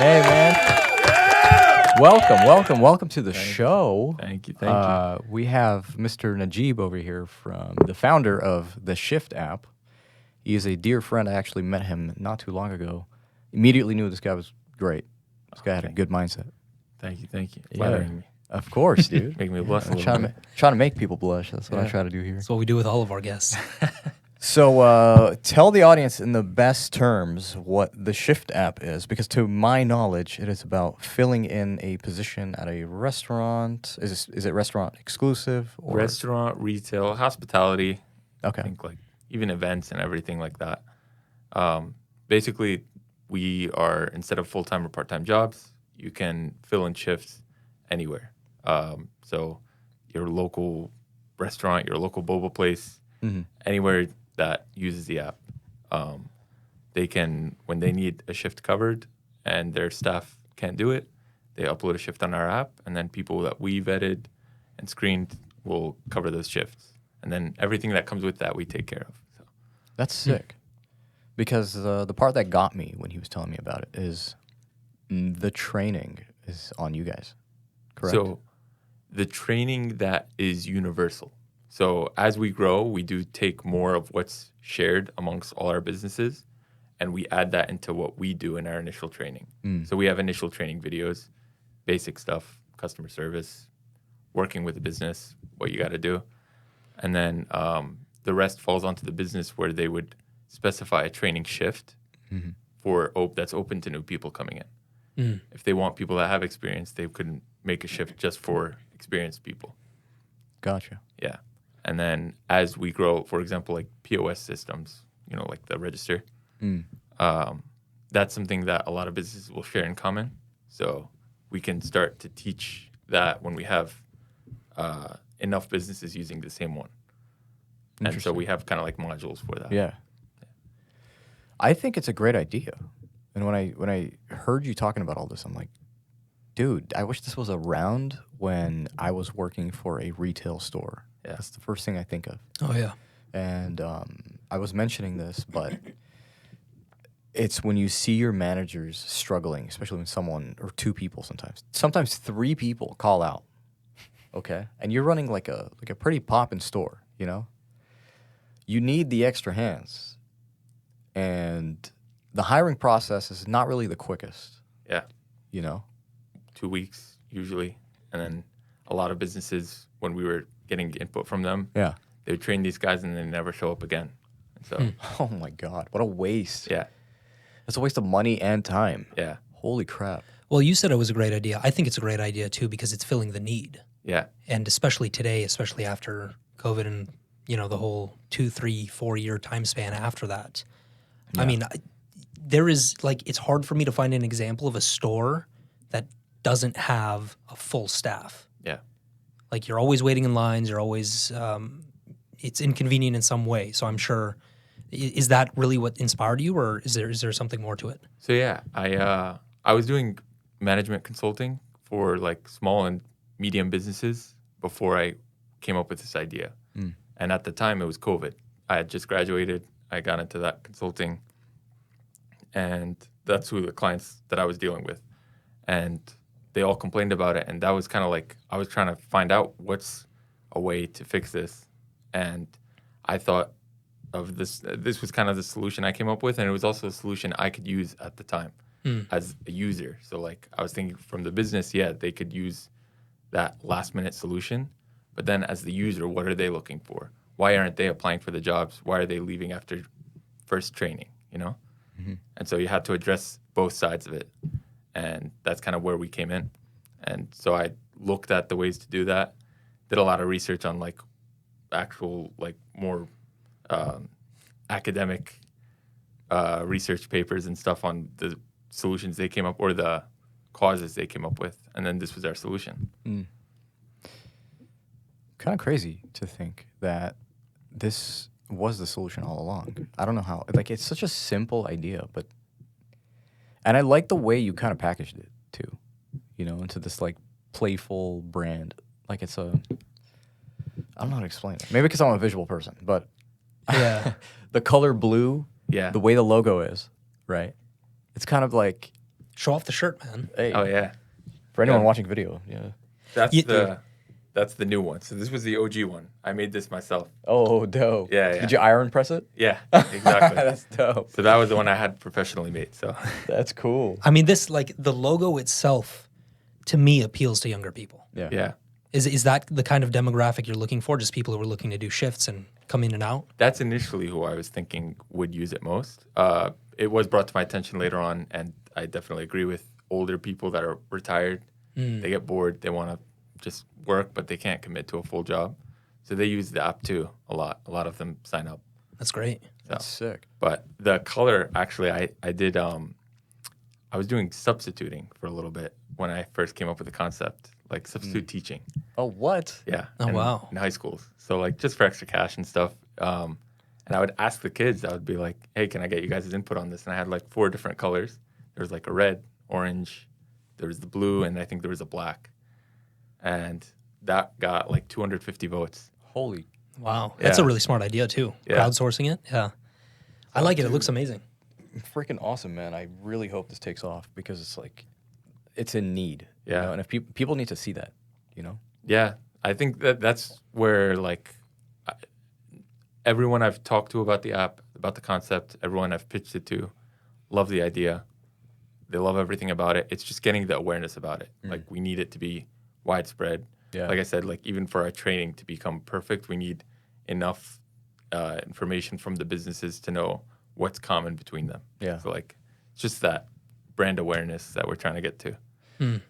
Hey, man. Welcome to the show. Thank you. We have Mr. Najib over here from the founder of TheShftApp. He is a dear friend. I actually met him not too long ago. Immediately knew this guy was great. This guy had a good mindset. Thank you. Flattering me. Of course, dude. Make me blush a little trying bit. to make people blush. That's what I try to do here. That's what we do with all of our guests. So tell the audience in the best terms what the TheShftApp is, because to my knowledge, it is about filling in a position at a restaurant. Is it restaurant exclusive? Or? Restaurant, retail, hospitality. Okay. I think like even events and everything like that. Basically, we are, instead of full-time or part-time jobs, you can fill in shifts anywhere. So your local restaurant, your local boba place, anywhere that uses the app, they can, when they need a shift covered and their staff can't do it, they upload a shift on our app, and then people that we vetted and screened will cover those shifts. And then everything that comes with that, we take care of. So. That's sick. Because the part that got me when he was telling me about it is the training is on you guys, correct? So the training that is universal. So as we grow, we do take more of what's shared amongst all our businesses, and we add that into what we do in our initial training. So we have initial training videos, basic stuff, customer service, working with the business, what you got to do. And then the rest falls onto the business where they would specify a training shift that's open to new people coming in. If they want people that have experience, they couldn't make a shift just for experienced people. Gotcha. Yeah. And then as we grow, for example, like POS systems, like the register, that's something that a lot of businesses will share in common. So we can start to teach that when we have enough businesses using the same one. And so we have kind of like modules for that. Yeah. I think it's a great idea. And when I heard you talking about all this, I'm like, dude, I wish this was around when I was working for a retail store. Yeah. That's the first thing I think of. Oh, yeah. And I was mentioning this, but it's when you see your managers struggling, especially when someone, or two people sometimes three people call out, okay? And you're running like a pretty poppin' store, You need the extra hands. And the hiring process is not really the quickest. Yeah. 2 weeks usually. And then a lot of businesses, when we were getting input from them, they would train these guys and they never show up again. And so, oh my God, what a waste. Yeah. It's a waste of money and time. Yeah. Holy crap. Well, you said it was a great idea. I think it's a great idea, too, because it's filling the need. Yeah. And especially today, especially after COVID and, the whole 2, 3, 4 year time span after that. Yeah. I mean, there is, it's hard for me to find an example of a store that doesn't have a full staff. Yeah. Like, you're always waiting in lines. You're always, it's inconvenient in some way. So I'm sure, is that really what inspired you, or is there something more to it? So yeah, I was doing management consulting for like small and medium businesses before I came up with this idea. And at the time it was COVID. I had just graduated. I got into that consulting, and that's who the clients that I was dealing with. And they all complained about it, and that was kind of like, I was trying to find out what's a way to fix this. And I thought of this was kind of the solution I came up with, and it was also a solution I could use at the time as a user. So like, I was thinking from the business, they could use that last minute solution, but then as the user, what are they looking for? Why aren't they applying for the jobs? Why are they leaving after first training, And so you had to address both sides of it. And that's kind of where we came in. And so I looked at the ways to do that, did a lot of research on like actual, like more academic research papers and stuff on the solutions they came up, or the causes they came up with. And then this was our solution. Kind of crazy to think that this was the solution all along. I don't know how. Like, it's such a simple idea, and I like the way you kind of packaged it too, into this like playful brand. Like, it's I don't know how to explain it. Maybe because I'm a visual person, but Yeah. the color blue, the way the logo is, right? It's kind of like Show off the shirt, man. Hey, Oh yeah, for anyone Yeah. watching video, yeah. That's the new one. So this was the OG one. I made this myself. Oh, dope. Yeah, yeah. Did you iron press it? Yeah, exactly. That's dope. So that was the one I had professionally made. So That's cool. I mean, this like the logo itself, to me, appeals to younger people. Yeah. yeah, Is that the kind of demographic you're looking for? Just people who are looking to do shifts and come in and out? that's initially who I was thinking would use it most. It was brought to my attention later on, and I definitely agree with older people that are retired. They get bored. They want to just work, but they can't commit to a full job. So they use the app too a lot. A lot of them sign up. That's great. That's sick. But the color, actually, I did. I was doing substituting for a little bit when I first came up with the concept, like substitute teaching. Oh, what? Yeah. Oh, wow. In high schools, so like just for extra cash and stuff. And I would ask the kids. I would be like, "Hey, can I get you guys' input on this?" And I had like 4 different colors. There was like a red, orange, there was the blue, and I think there was a black. And that got like 250 votes. Holy. Wow. That's a Yeah. really smart idea, too. Yeah. Crowdsourcing it. Yeah. I like it. It looks amazing. Freaking awesome, man. I really hope this takes off because it's like, it's in need. you Yeah. know? And if people need to see that, you know? Yeah, I think that's where like everyone I've talked to about the app, about the concept, everyone I've pitched it to, love the idea. They love everything about it. It's just getting the awareness about it. Like we need it to be widespread. Yeah. Like I said, like even for our training to become perfect, we need enough information from the businesses to know what's common between them. Yeah. So like it's just that brand awareness that we're trying to get to.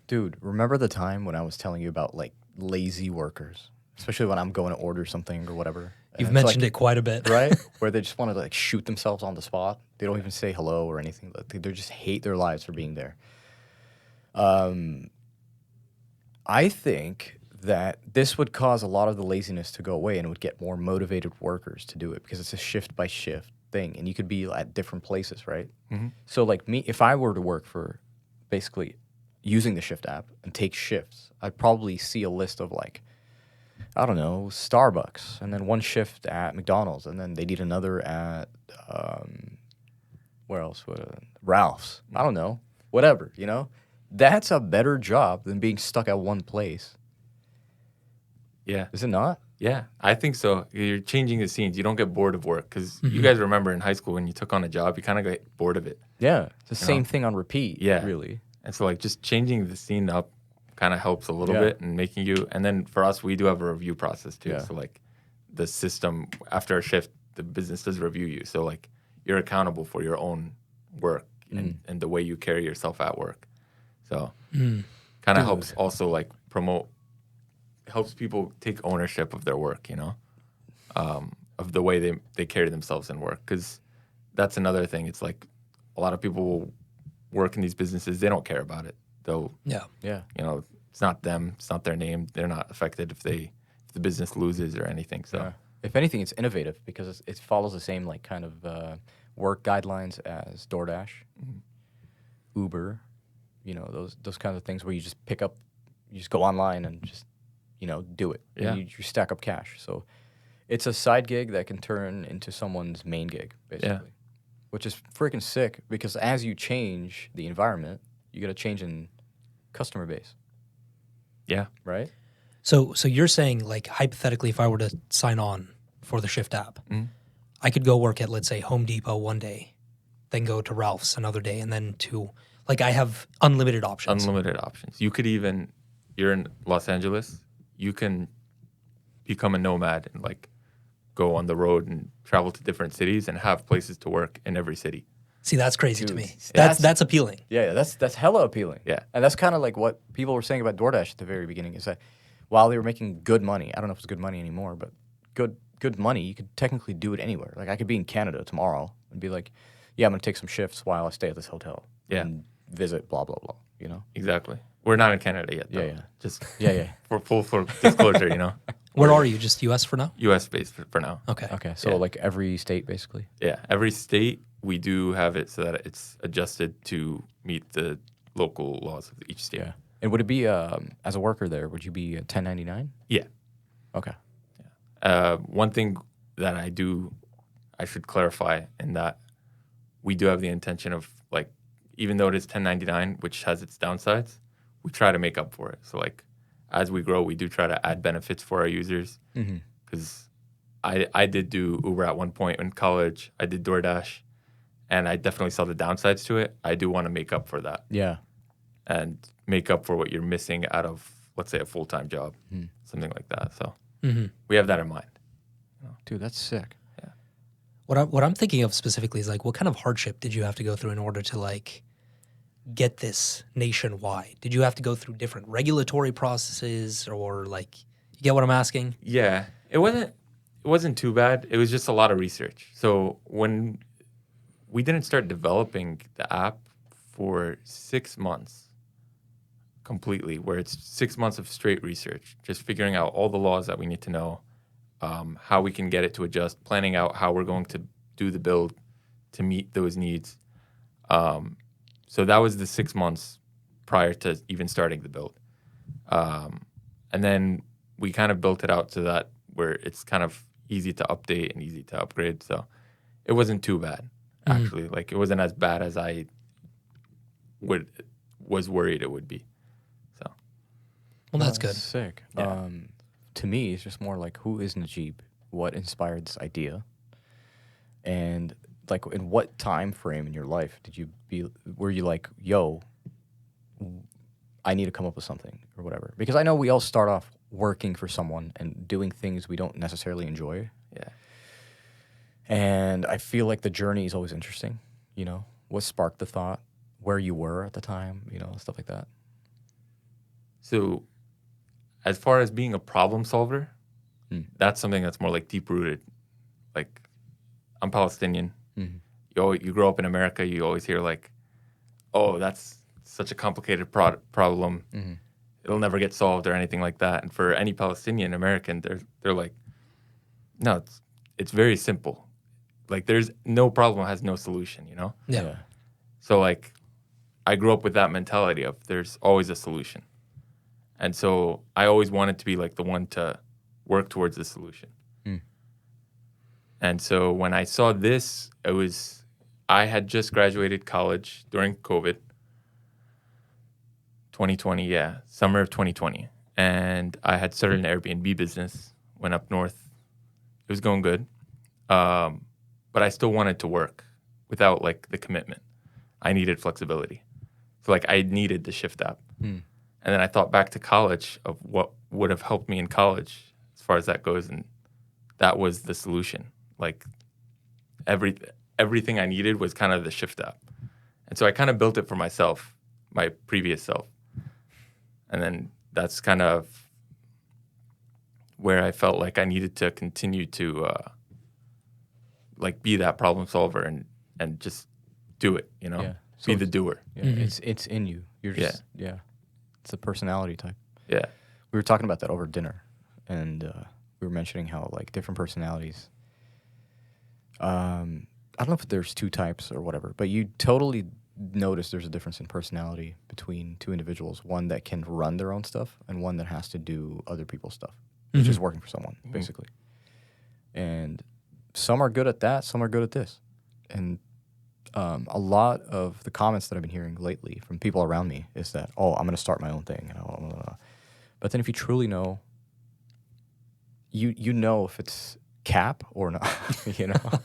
Dude, remember the time when I was telling you about like lazy workers, especially when I'm going to order something or whatever? You've mentioned it quite a bit. Right? Where they just want to like shoot themselves on the spot. They don't even say hello or anything. They just hate their lives for being there. I think that this would cause a lot of the laziness to go away and it would get more motivated workers to do it because it's a shift by shift thing and you could be at different places, right? So like me, if I were to work for basically using the Shift app and take shifts, I'd probably see a list of like, I don't know, Starbucks, and then one shift at McDonald's, and then they need another at where else? Ralph's. I don't know, whatever. You know, that's a better job than being stuck at one place. Yeah. Is it not? Yeah, I think so. You're changing the scenes. You don't get bored of work because you guys remember in high school when you took on a job, you kind of get bored of it. Yeah, it's the same thing on repeat. Yeah. really. And so like just changing the scene up kind of helps a little Yeah. bit and making you, and then for us, we do have a review process too. Yeah. So like the system after a shift, the business does review you. So like you're accountable for your own work and the way you carry yourself at work. So kind of helps also like promote, helps people take ownership of their work, you know, of the way they carry themselves in work. Because that's another thing. It's like a lot of people will work in these businesses. They don't care about it. They'll, Yeah. Yeah. you know, it's not them. It's not their name. They're not affected if the business loses or anything. So Yeah. If anything, it's innovative because it follows the same like kind of work guidelines as DoorDash, Uber, you know, those kinds of things where you just pick up, you just go online and just, you know, do it. Yeah. And you stack up cash. So it's a side gig that can turn into someone's main gig, basically. Which is freaking sick because as you change the environment, you got a change in customer base, yeah, right? So you're saying, like, hypothetically, if I were to sign on for the Shift app, I could go work at, let's say, Home Depot one day, then go to Ralph's another day, and then to, like, I have unlimited options. unlimited options. You could even, you're in Los Angeles, you can become a nomad and like go on the road and travel to different cities and have places to work in every city. See, that's crazy to Dude, me. that's- That's appealing. Yeah, that's hella appealing. Yeah. And that's kind of like what people were saying about DoorDash at the very beginning is that while they were making good money, I don't know if it's good money anymore, but good money, you could technically do it anywhere. Like I could be in Canada tomorrow and be like, yeah, I'm going to take some shifts while I stay at this hotel. Yeah. And visit blah, blah, blah, you know? Exactly. We're not in Canada yet, though. Yeah, yeah. Just Yeah. for full disclosure, you know, Where are you? Just US for now? U.S. based for now. Okay. Okay. So Yeah. like every state basically. Yeah, every state we do have it so that it's adjusted to meet the local laws of each state. Yeah. And would it be, as a worker there, would you be 1099? Yeah. Okay. One thing that I should clarify in that we do have the intention of like even though it is 1099, which has its downsides, we try to make up for it. So like as we grow, we do try to add benefits for our users. Because I did do Uber at one point in college. I did DoorDash, and I definitely saw the downsides to it. I do want to make up for that. Yeah. And make up for what you're missing out of, let's say, a full-time job, something like that. So we have that in mind. Dude, that's sick. Yeah. What I'm thinking of specifically is like, what kind of hardship did you have to go through in order to like get this nationwide? Did you have to go through different regulatory processes, or like, you get what I'm asking? Yeah, it wasn't too bad. It was just a lot of research. So when we didn't start developing the app for 6 months completely, where it's 6 months of straight research, just figuring out all the laws that we need to know, how we can get it to adjust, planning out how we're going to do the build to meet those needs. So that was the 6 months prior to even starting the build. And then we kind of built it out to that where it's kind of easy to update and easy to upgrade. So it wasn't too bad, actually. Like, it wasn't as bad as I was worried it would be. So, Well, that's good. Sick. Yeah. To me, it's just more like, who is Najib? What inspired this idea? And like, in what time frame in your life were you like, yo, I need to come up with something or whatever? Because I know we all start off working for someone and doing things we don't necessarily enjoy. yeah. And I feel like the journey is always interesting, you know? What sparked the thought? Where you were at the time, you know, stuff like that. So as far as being a problem solver, that's something that's more like deep-rooted. Like, I'm Palestinian. You grow up in America, you always hear like, oh, that's such a complicated problem. It'll never get solved or anything like that. And for any Palestinian American, they're like, no, it's very simple. Like, there's no problem has no solution, you know? Yeah. So like, I grew up with that mentality of there's always a solution. And so I always wanted to be like the one to work towards the solution. And so when I saw this, I had just graduated college during COVID. 2020, yeah, summer of 2020. And I had started an Airbnb business, went up north. It was going good. But I still wanted to work without like the commitment. I needed flexibility. So like I needed the TheShftApp. And then I thought back to college of what would have helped me in college as far as that goes. And that was the solution. Like everything I needed was kind of the TheShftApp. And so I kind of built it for myself, my previous self. And then that's kind of where I felt like I needed to continue to like be that problem solver and just do it, you know, Yeah. be the doer. Yeah, it's in you. You're just, it's a personality type. Yeah. We were talking about that over dinner, and we were mentioning how like different personalities. I don't know if there's two types or whatever, but you totally notice there's a difference in personality between two individuals. One that can run their own stuff, and one that has to do other people's stuff, which is working for someone, basically. And some are good at that, some are good at this. And a lot of the comments that I've been hearing lately from people around me is that, oh, I'm going to start my own thing. But then if you truly know, you know if it's cap or not, you know,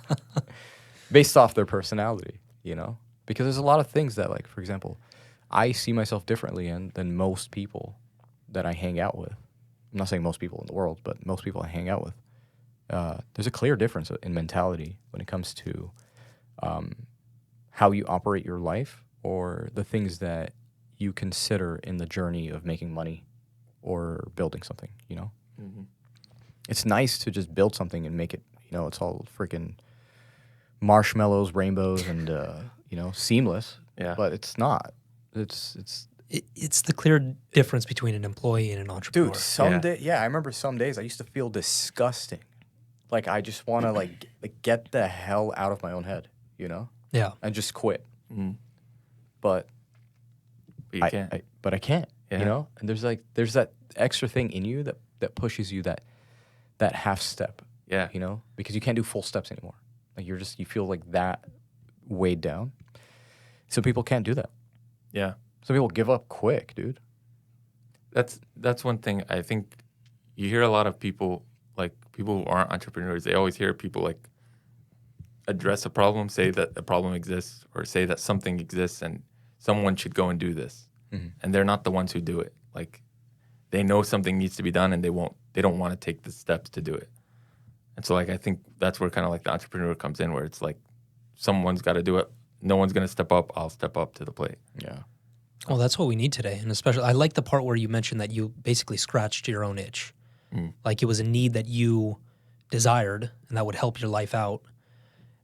based off their personality, you know, because there's a lot of things that, like, for example, I see myself differently than most people that I hang out with. I'm not saying most people in the world, but most people I hang out with. There's a clear difference in mentality when it comes to how you operate your life or the things that you consider in the journey of making money or building something, you know? It's nice to just build something and make it, you know, it's all freaking marshmallows, rainbows, and, you know, seamless. Yeah. But it's not. It's It's the clear difference between an employee and an entrepreneur. Dude, I remember some days I used to feel disgusting. Like, I just want to, like get the hell out of my own head, you know? Yeah. And just quit. But you can't. But I can't, Yeah. you know? And there's that extra thing in you that pushes you that half step, Yeah. you know? Because you can't do full steps anymore. Like, you feel like that weighed down. Some people can't do that. Yeah. Some people give up quick, dude. That's one thing. I think you hear a lot of people, like people who aren't entrepreneurs, they always hear people like address a problem, say that a problem exists, or say that something exists and someone should go and do this. And they're not the ones who do it. Like they know something needs to be done and they don't want to take the steps to do it. And so like I think that's where kind of like the entrepreneur comes in, where it's like someone's got to do it. No one's going to step up. I'll step up to the plate. Yeah. Well, that's what we need today. And especially, I like the part where you mentioned that you basically scratched your own itch. Like it was a need that you desired and that would help your life out.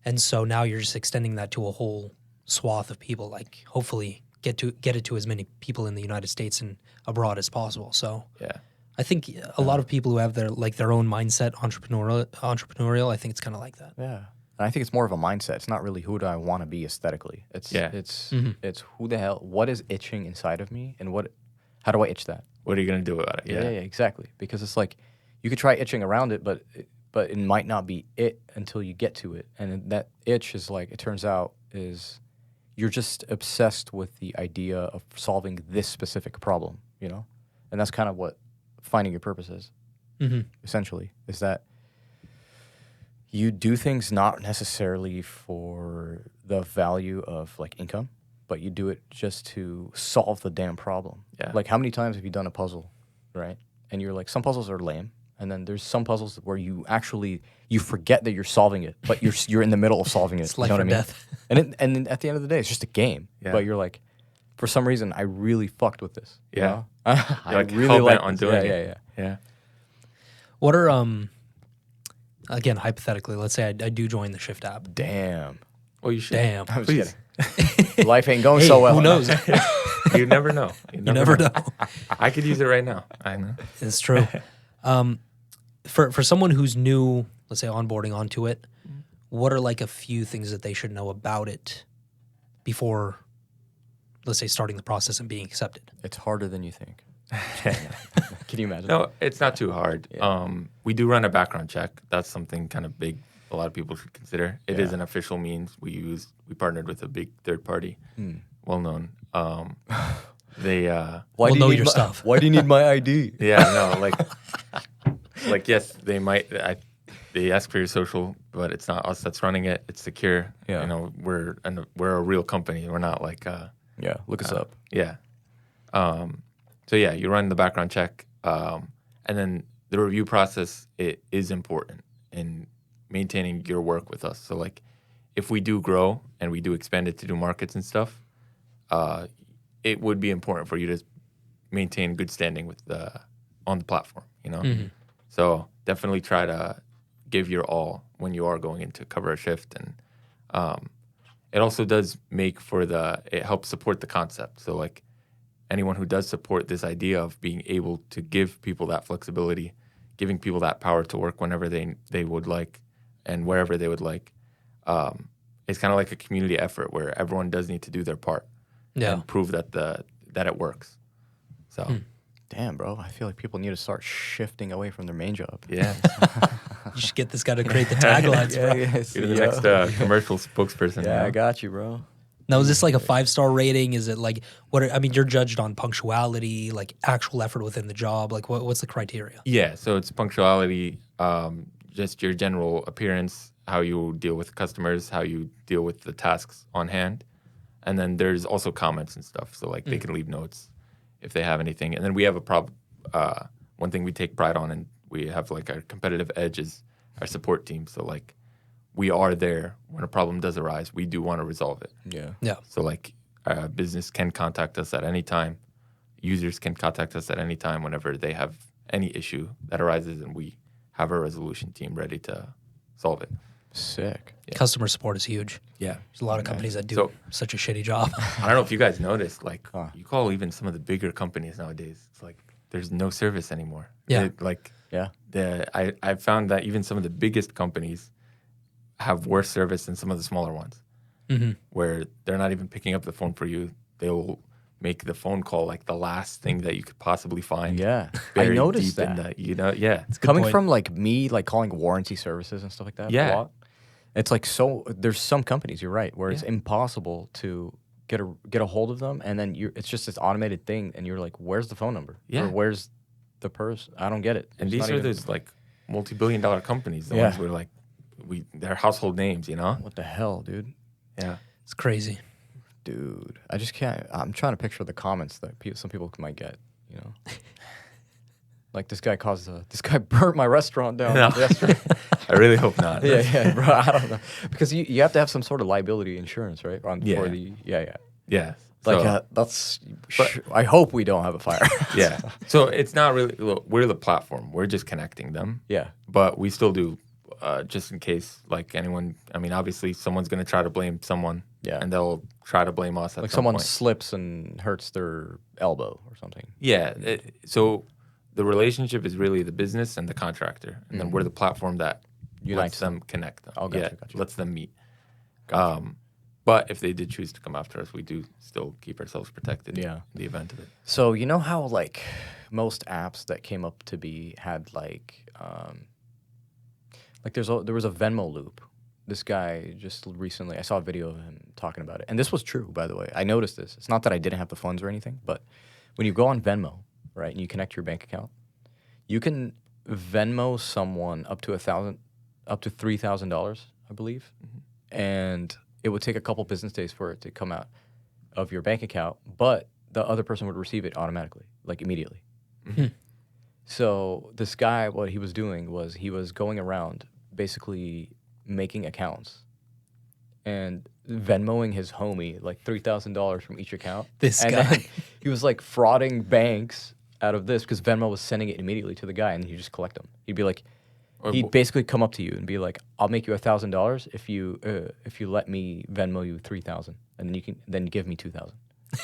And so now you're just extending that to a whole swath of people, like hopefully get it to as many people in the United States and abroad as possible. So Yeah. I think a lot of people who have their own mindset, entrepreneurial, I think it's kind of like that. Yeah. And I think it's more of a mindset. It's not really who do I want to be aesthetically. It's who the hell, what is itching inside of me, and how do I itch that? What are you going to do about it? Yeah, exactly. Because it's like you could try itching around it, but it might not be it until you get to it. And that itch is like, it turns out, is you're just obsessed with the idea of solving this specific problem, you know? And that's kind of what finding your purpose is, essentially, is that you do things not necessarily for the value of like income, but you do it just to solve the damn problem. Yeah. Like how many times have you done a puzzle, right? And you're like, some puzzles are lame, and then there's some puzzles where you forget that you're solving it, but you're in the middle of solving it. It's life you know or what I mean? death. And then at the end of the day, it's just a game. Yeah. But you're like, for some reason, I really fucked with this. You Yeah. know? I like really hell-bent like on this. doing Yeah, it. yeah. Yeah. What are again, hypothetically, let's say I do join the Shift app. Damn. Well, you should. Damn. I was Please. kidding. Life ain't going Hey, so well. who knows? You never know. You never know. I could use it right now. I know. It's true. For someone who's new, let's say onboarding onto it, what are like a few things that they should know about it before, let's say, starting the process and being accepted? It's harder than you think. Can you imagine? No, it's not too hard. Yeah. We do run a background check. That's something kind of big a lot of people should consider. It is Yeah. an official means. We partnered with a big third party, well known. They Why We'll do you know need your my, stuff. Why do you need my ID? yeah, no, like yes, they might. They ask for your social, but it's not us that's running it. It's secure. Yeah. You know, we're a real company. We're not like Yeah, look us up. yeah. So yeah, you run the background check, and then the review process is important in maintaining your work with us. So like, if we do grow and we do expand it to do markets and stuff, it would be important for you to maintain good standing with on the platform. You know, so definitely try to give your all when you are going in to cover a shift, and it also does it helps support the concept. So like, anyone who does support this idea of being able to give people that flexibility, giving people that power to work whenever they would like and wherever they would like, it's kind of like a community effort where everyone does need to do their part and prove that that it works. So, Damn, bro. I feel like people need to start shifting away from their main job. yeah, You should get this guy to create the taglines, bro. you're the next commercial spokesperson. Yeah, you know? I got you, bro. Now, is this like a 5-star rating? Is it like you're judged on punctuality, like actual effort within the job. Like, what's the criteria? Yeah, so it's punctuality, just your general appearance, how you deal with customers, how you deal with the tasks on hand. And then there's also comments and stuff. So like they can leave notes if they have anything. And then we have one thing we take pride on, and we have like our competitive edge is our support team. So like we are there when a problem does arise. We do want to resolve it. Yeah. Yeah. So like business can contact us at any time. Users can contact us at any time whenever they have any issue that arises, and we have a resolution team ready to solve it. Sick. Yeah. Customer support is huge. Yeah. There's a lot of companies that do So- such a shitty job. I don't know if you guys noticed, like Huh. you call even some of the bigger companies nowadays, it's like there's no service anymore. Yeah. I found that even some of the biggest companies have worse service than some of the smaller ones, where they're not even picking up the phone for you. They'll make the phone call like the last thing that you could possibly find. Yeah. I buried noticed deep in that. Yeah. It's a good Coming point. from like me, like calling warranty services and stuff like that. Yeah. A lot. It's like there's some companies, you're right, where it's Yeah. impossible to get a hold of them, and then it's just this automated thing, and you're like, where's the phone number? Yeah. Or where's the person? I don't get it. And It's these not are even- those like multi-billion-dollar companies. The Yeah. ones where like they're household names, you know? What the hell, dude? Yeah. It's crazy. Dude, I just can't. I'm trying to picture the comments that some people might get. You know, like this guy burnt my restaurant down No. yesterday. I really hope not. yeah, bro. I don't know because you have to have some sort of liability insurance, right? Yeah. For the yeah. Yeah. Like So- that's. I hope we don't have a fire. yeah. So it's not really. Look, we're the platform. We're just connecting them. Yeah. But we still do, just in case, like anyone. I mean, obviously, someone's gonna try to blame someone. Yeah. And they'll try to blame us at Like some someone point. slips and hurts their elbow or something. Yeah. So the relationship is really the business and the contractor, and then we're the platform that Unites lets them connect them. Oh, gotcha, gotcha. Lets them meet. But if they did choose to come after us, we do still keep ourselves protected. Yeah. In the event of it. So you know how like most apps that came up to be had like there was a Venmo loop. This guy just recently, I saw a video of him talking about it, and this was true, by the way. I noticed this. It's not that I didn't have the funds or anything, but when you go on Venmo, right, and you connect your bank account, you can Venmo someone up to $3,000, I believe, and it would take a couple business days for it to come out of your bank account, but the other person would receive it automatically, like immediately. So this guy, what he was doing was he was going around basically making accounts and Venmoing his homie like $3,000 from each account. This and guy. then he was like frauding banks out of this because Venmo was sending it immediately to the guy, and he'd just collect them. He'd be like, he'd basically come up to you and be like, "I'll make you $1,000 if you let me Venmo you $3,000, and then you can give me $2,000."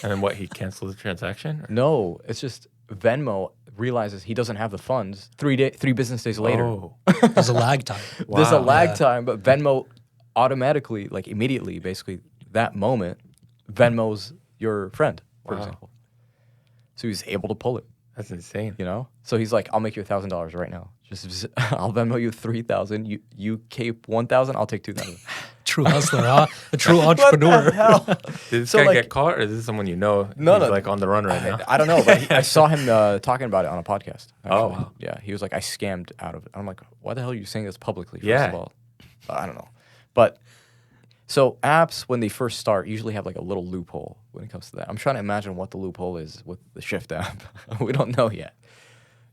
And then what? He canceled the transaction? Or? No, it's just Venmo realizes he doesn't have the funds 3 business days later. Oh. There's a lag time. There's a Wow. lag Yeah. time, but Venmo automatically, like immediately, basically that moment, Venmo's your friend, for Wow. example. So he's able to pull it, That's insane. you know? So he's like, I'll make you $1,000 right now. Just I'll Venmo you 3,000. You keep 1,000. I'll take 2,000. True hustler, huh? A true entrepreneur. Did this So, guy like- get caught, or is this someone you know? No, He's no. like on the run right now. I don't know, but I saw him talking about it on a podcast. Actually. Oh, wow. Yeah, he was like, I scammed out of it. I'm like, why the hell are you saying this publicly, first Yeah. of all? I don't know. But so apps, when they first start, usually have like a little loophole when it comes to that. I'm trying to imagine what the loophole is with the TheShftApp. We don't know yet,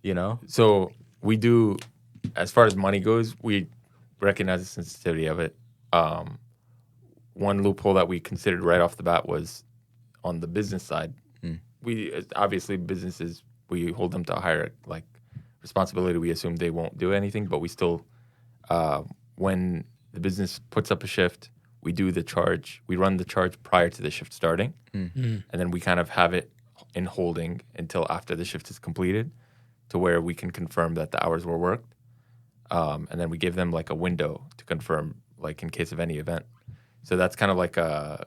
you know? So we do, as far as money goes, we recognize the sensitivity of it. One loophole that we considered right off the bat was on the business side. We obviously businesses, we hold them to a higher like responsibility. We assume they won't do anything, but we still, when the business puts up a shift, we do the charge. We run the charge prior to the shift starting, and then we kind of have it in holding until after the shift is completed, to where we can confirm that the hours were worked, and then we give them like a window to confirm, like in case of any event. So that's kind of like a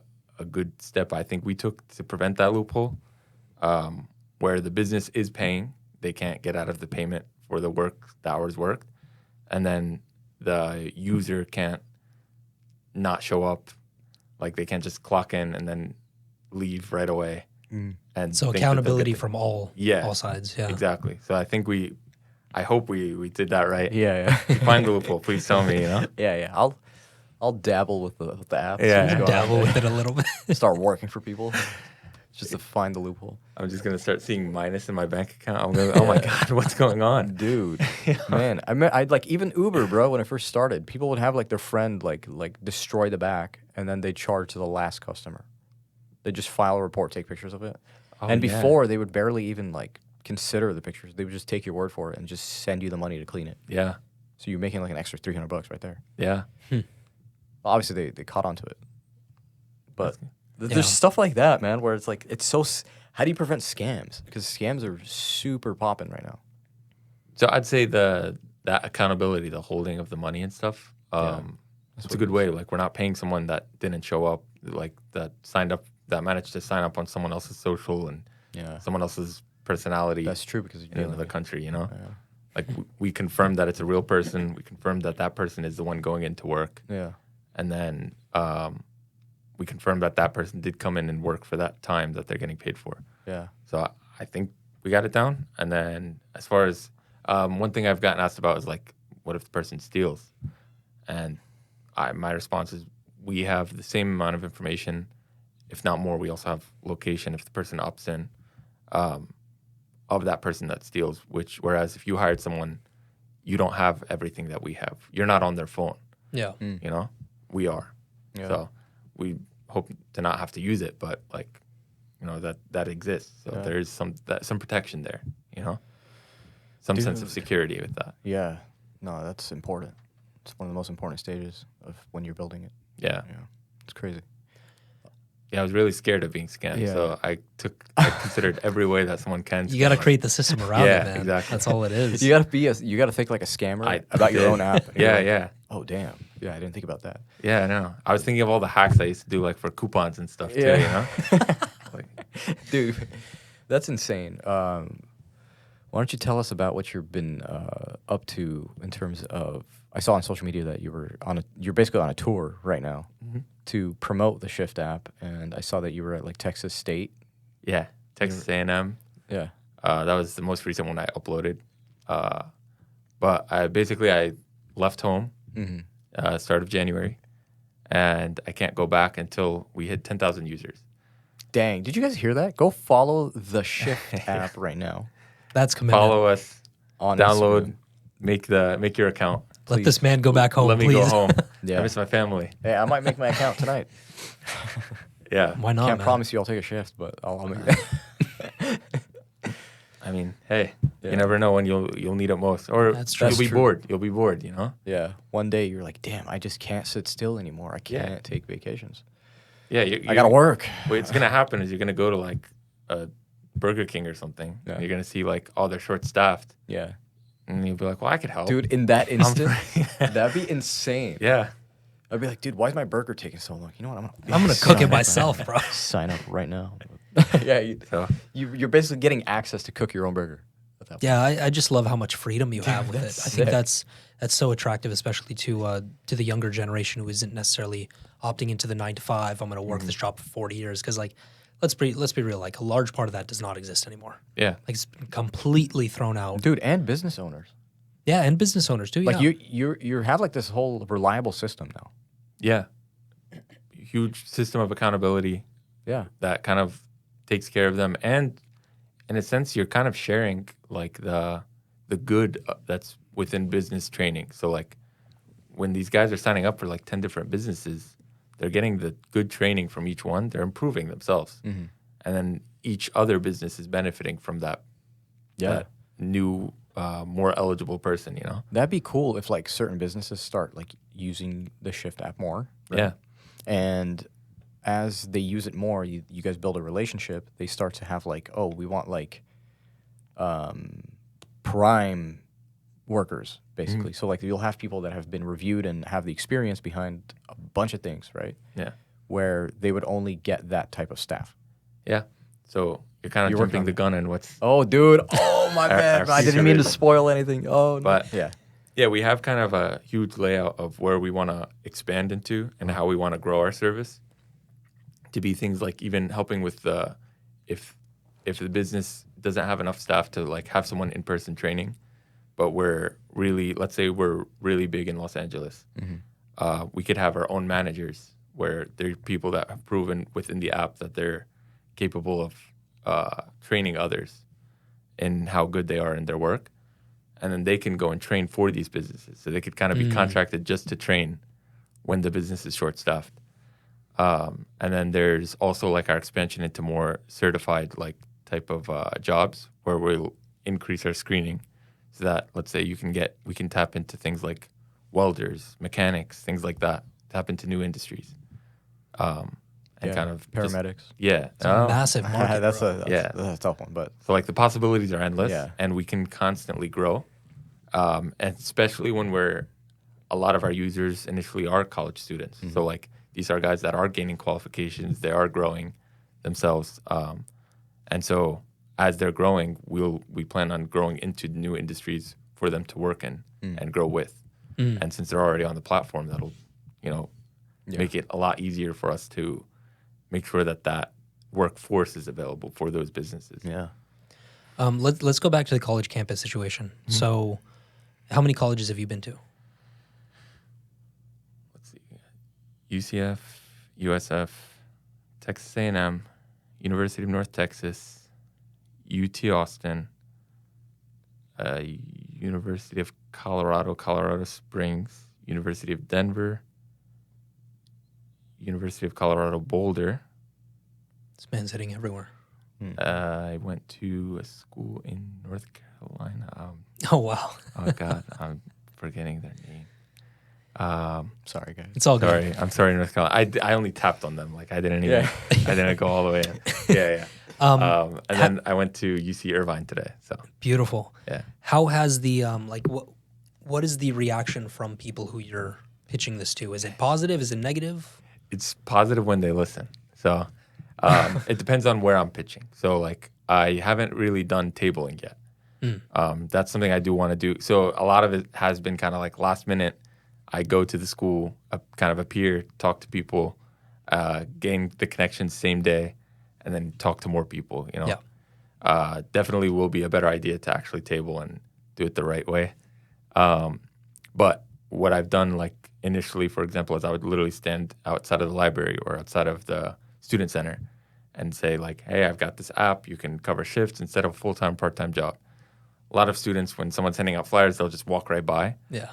good step I think we took to prevent that loophole, where the business is paying, they can't get out of the payment for the hours worked, and then the user can't not show up, like they can't just clock in and then leave right away. And So think that they'll accountability get the- from all sides. Yeah. Exactly. So I think I hope we did that right. Yeah. If you find the loophole, please tell me, you know? Yeah. I'll dabble with the app. Yeah. See what's going on Dabble there. with it a little bit. Start working for people just to find the loophole. I'm just gonna start seeing minus in my bank account. I'm gonna, oh my God, what's going on? Dude, man, I'd like even Uber, bro. When I first started, people would have like their friend like destroy the back, and then they charge to the last customer. They just file a report, take pictures of it, Oh, and yeah. before they would barely even like consider the pictures. They would just take your word for it and just send you the money to clean it. Yeah. So you're making like an extra $300 right there. Yeah. Well, obviously they caught onto it, but Yeah. there's stuff like that, man, where it's like it's so. How do you prevent scams? Because scams are super popping right now. So I'd say that accountability, the holding of the money and stuff, it's a good way. Like we're not paying someone that didn't show up, like that managed to sign up on someone else's social and Yeah, someone else's personality that's true because in another country, you know? Yeah. Like we confirm that it's a real person. We confirm that person is the one going into work. Yeah. And then we confirmed that person did come in and work for that time that they're getting paid for. Yeah. So I think we got it down. And then as far as one thing I've gotten asked about is like, what if the person steals? And my response is we have the same amount of information, if not more. We also have location if the person opts in of that person that steals. Whereas if you hired someone, you don't have everything that we have. You're not on their phone. Yeah. You know, we are. Yeah. So we hope to not have to use it, but like, you know, that exists. So there is some protection there, you know, some sense of security with that. Yeah. No, that's important. It's one of the most important stages of when you're building it. Yeah. Yeah. It's crazy. Yeah, I was really scared of being scammed. Yeah. So I considered every way that someone can. You got to create the system around it, man. Exactly. That's all it is. You gotta think like a scammer about your own app. And you're like, Yeah. oh damn. Yeah, I didn't think about that. Yeah, I know. I was thinking of all the hacks I used to do, like for coupons and stuff too. You know, like, Dude, that's insane. Why don't you tell us about what you've been up to in terms of? I saw on social media that you're basically on a tour right now to promote the Shift app, and I saw that you were at like Texas State. yeah, Texas A&M. Yeah. That was the most recent one I uploaded. But I left home start of January, and I can't go back until we hit 10,000 users. Dang, did you guys hear that? Go follow the Shift app right now. That's commitment. Follow us, On download, Instagram. make your account. Let this man go back home, Let me please. go home. Yeah. I miss my family. Hey, I might make my account tonight. Yeah. Why not, Can't man? promise you I'll take a shift, but I'll make that. I mean, hey, Yeah. you never know when you'll need it most, or That's true. you'll be That's true. bored. You'll be bored. You know. Yeah. One day you're like, damn, I just can't sit still anymore. I Yeah. can't take vacations. Yeah. I gotta work. What's gonna happen is you're gonna go to like a Burger King or something. Yeah. And you're gonna see like, oh, they're short staffed, Yeah. and you'll be like, well, I could help, Dude, in that instant, free. that'd be insane. Yeah. I'd be like, dude, why is my burger taking so long? You know what? I'm going to cook it myself, bro. Sign up right now. Yeah. So You're basically getting access to cook your own burger at that point. Yeah, I just love how much freedom you have with it. I that's think sick. that's so attractive, especially to the younger generation who isn't necessarily opting into the 9 to 5. I'm going to work this job for 40 years because, like, let's be real. Like, a large part of that does not exist anymore. yeah. Like, it's been completely thrown out. Dude, and business owners. Yeah, and business owners too. Like yeah. you have like this whole reliable system now. Yeah. Huge system of accountability Yeah. that kind of takes care of them, and in a sense, you're kind of sharing like the good that's within business training. So like when these guys are signing up for like 10 different businesses, they're getting the good training from each one. They're improving themselves, and then each other business is benefiting from that. Yeah. That new, more eligible person. You know. That'd be cool if like certain businesses start like using the Shift app more. Right? Yeah. And as they use it more, you guys build a relationship. They start to have like, oh, we want like prime workers, basically. So like you'll have people that have been reviewed and have the experience behind a bunch of things, right? Yeah. Where they would only get that type of staff. Yeah. So you're kind of You're working jumping on the it. gun in what's. Oh, dude. Oh, my bad. our I didn't future mean to vision. spoil anything. Oh, no. But yeah. Yeah, we have kind of a huge layout of where we want to expand into and how we want to grow our service to be things like even helping with the if the business doesn't have enough staff to like have someone in person training, but let's say we're really big in Los Angeles, we could have our own managers where they're people that have proven within the app that they're capable of training others in how good they are in their work. And then they can go and train for these businesses. So they could kind of be contracted just to train when the business is short-staffed. And then there's also like our expansion into more certified like type of jobs where we'll increase our screening so that, let's say, we can tap into things like welders, mechanics, things like that, tap into new industries. And kind of just- paramedics. yeah. It's a massive market. that's bro. that's a tough one, but So like the possibilities are endless, Yeah. and we can constantly grow. And especially when a lot of our users initially are college students. So like these are guys that are gaining qualifications, they are growing themselves, and so as they're growing, we plan on growing into new industries for them to work in and grow with. And since they're already on the platform, that'll make it a lot easier for us to make sure that workforce is available for those businesses. Yeah. Let's go back to the college campus situation. So, how many colleges have you been to? Let's see. UCF, USF, Texas A&M, University of North Texas, UT Austin, University of Colorado, Colorado Springs, University of Denver, University of Colorado Boulder. This man's hitting everywhere. I went to a school in North Carolina. Oh, wow. Oh, God, I'm forgetting their name. Sorry, guys. It's all good. Sorry, I'm sorry, North Carolina. I only tapped on them. Like, I didn't even, I didn't go all the way in. Yeah. And then I went to UC Irvine today. So Beautiful. yeah. How has the, what is the reaction from people who you're pitching this to? Is it positive? Is it negative? It's positive when they listen. So it depends on where I'm pitching. So like I haven't really done tabling yet. That's something I do want to do. So a lot of it has been kind of like last minute. I go to the school, kind of appear, talk to people, gain the connections same day, and then talk to more people. You know, definitely will be a better idea to actually table and do it the right way. But what I've done, like initially, for example, is I would literally stand outside of the library or outside of the student center and say like, hey, I've got this app. You can cover shifts instead of a full-time, part-time job. A lot of students, when someone's handing out flyers, they'll just walk right by. Yeah.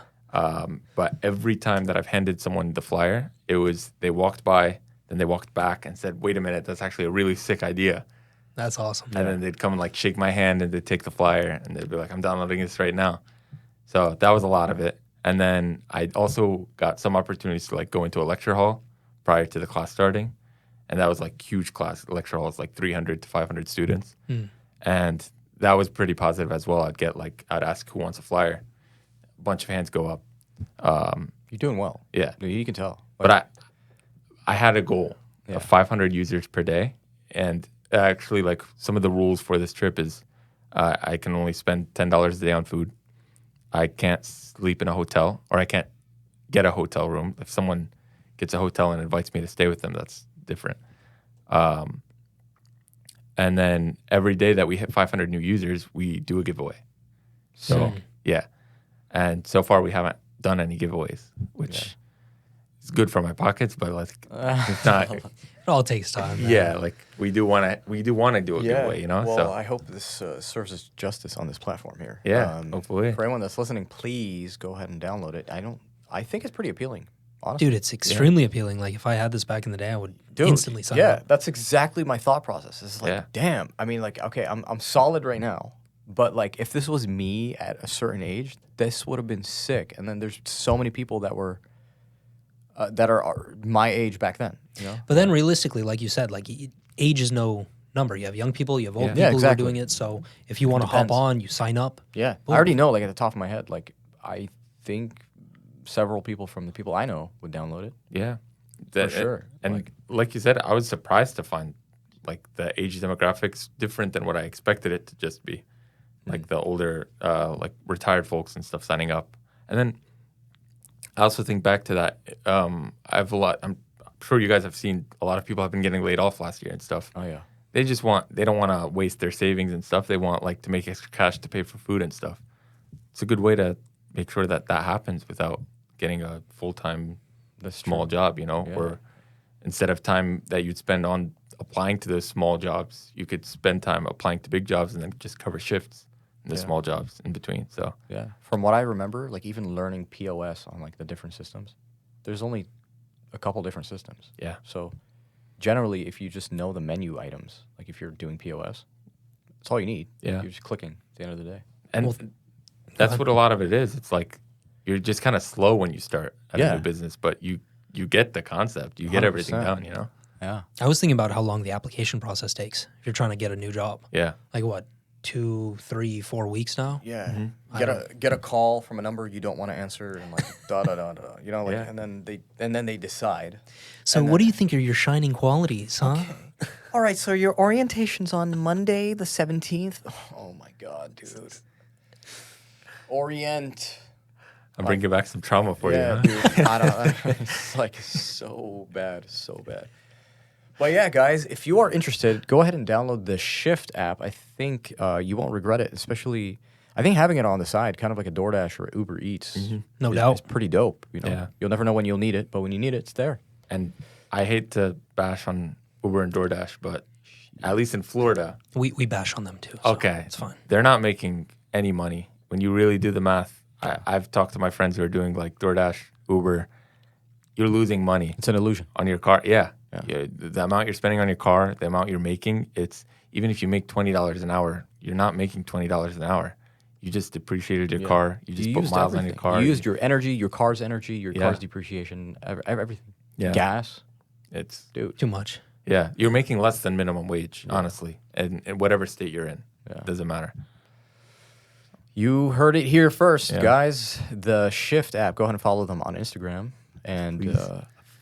But every time that I've handed someone the flyer, it was they walked by, then they walked back and said, wait a minute, that's actually a really sick idea. That's awesome. And then they'd come and like shake my hand and they'd take the flyer and they'd be like, I'm downloading this right now. So that was a lot of it. And then I also got some opportunities to like go into a lecture hall prior to the class starting. And that was like huge class. Lecture halls, like 300 to 500 students. And that was pretty positive as well. I'd ask who wants a flyer. A bunch of hands go up. You're doing well. Yeah. You can tell. But I had a goal of 500 users per day. And actually, like some of the rules for this trip is I can only spend $10 a day on food. I can't sleep in a hotel, or I can't get a hotel room. If someone gets a hotel and invites me to stay with them, that's different. And then every day that we hit 500 new users, we do a giveaway. So, yeah. And so far, we haven't done any giveaways, which is good for my pockets, but like, it's not. It all takes time. Man. Yeah, like we do want to do a giveaway, you know. Well, so I hope this serves as justice on this platform here. yeah, hopefully. For anyone that's listening, please go ahead and download it. I think it's pretty appealing, honestly. Dude, it's extremely appealing. Like if I had this back in the day, I would instantly sign up. Yeah, that's exactly my thought process. It's like, damn. I mean, like, okay, I'm solid right now, but like, if this was me at a certain age, this would have been sick. And then there's so many people that were that are my age back then. You know? But then realistically, like you said, like age is no number. You have young people, you have old people exactly. who are doing it. So if you want to hop on, you sign up. Yeah, Boom. I already know. Like at the top of my head, like I think several people from the people I know would download it. Yeah, for sure. And like you said, I was surprised to find like the age demographics different than what I expected it to just be. Like the older, like retired folks and stuff signing up. And then I also think back to that. I have a lot. I'm sure you guys have seen a lot of people have been getting laid off last year and stuff. Oh yeah. They don't want to waste their savings and stuff. They want like to make extra cash to pay for food and stuff. It's a good way to make sure that happens without getting a full-time small job, you know, or instead of time that you'd spend on applying to those small jobs, you could spend time applying to big jobs and then just cover shifts in the small jobs in between. So yeah, from what I remember, like even learning POS on like the different systems, there's only a couple different systems. Yeah. So generally, if you just know the menu items, like if you're doing POS, that's all you need. Yeah. You're just clicking at the end of the day. And that's what a lot of it is. It's like you're just kind of slow when you start at a new business, but you get the concept. You get everything 100%. down, you know? Yeah. I was thinking about how long the application process takes if you're trying to get a new job. Yeah. Like what, 2, 3, 4 weeks now? Yeah. Mm-hmm. Get a call from a number you don't want to answer and like da da da da. You know, like and then they decide. So what do you think are your shining qualities, huh? Okay. All right, so your orientation's on Monday the 17th. Oh my god, dude. Orient. I'm bringing back some trauma for you. Yeah, Huh? dude. I don't. It's like so bad, so bad. But yeah, guys, if you are interested, go ahead and download the Shift app. I think you won't regret it. Especially, I think having it on the side, kind of like a DoorDash or Uber Eats, No doubt. is pretty dope. You know, Yeah. you'll never know when you'll need it, but when you need it, it's there. And I hate to bash on Uber and DoorDash, but at least in Florida, We bash on them too. So okay, it's fine. they're not making any money. When you really do the math, I've talked to my friends who are doing like DoorDash, Uber. You're losing money It's an illusion. on your car. Yeah. The amount you're spending on your car, the amount you're making, it's even if you make $20 an hour, you're not making $20 an hour. You just depreciated your car. You just put used miles on your everything. car. You used your energy, your car's energy, your Yeah. car's depreciation, everything. Yeah. Gas, It's dude. Too much. yeah. You're making less than minimum wage, honestly, and in whatever state you're in, doesn't matter. You heard it here first, Yeah. guys. The Shift app. Go ahead and follow them on Instagram and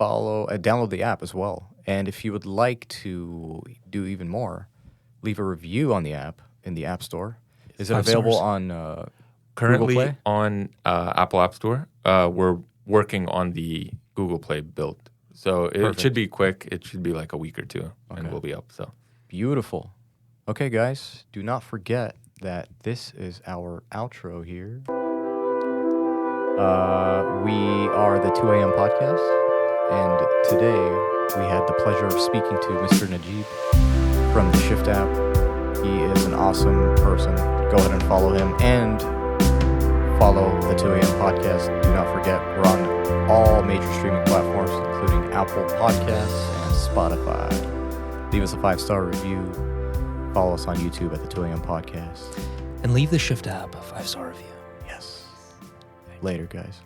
download the app as well. And if you would like to do even more, leave a review on the app in the App Store. Is it 5 available stars. on Currently Google Play? on Apple App Store, we're working on the Google Play build. So it Perfect. should be quick. It should be like a week or two, and Okay. we'll be up. So Beautiful. Okay, guys, do not forget that this is our outro here. We are the 2 a.m. podcast, and today we had the pleasure of speaking to Mr. Najib from the Shift app. He is an awesome person. Go ahead and follow him and follow the 2 a.m. podcast. Do not forget, we're on all major streaming platforms, including Apple Podcasts and Spotify. Leave us a 5-star review. Follow us on YouTube at the 2 a.m. podcast. And leave the Shift app a 5-star review. Yes. Later, guys.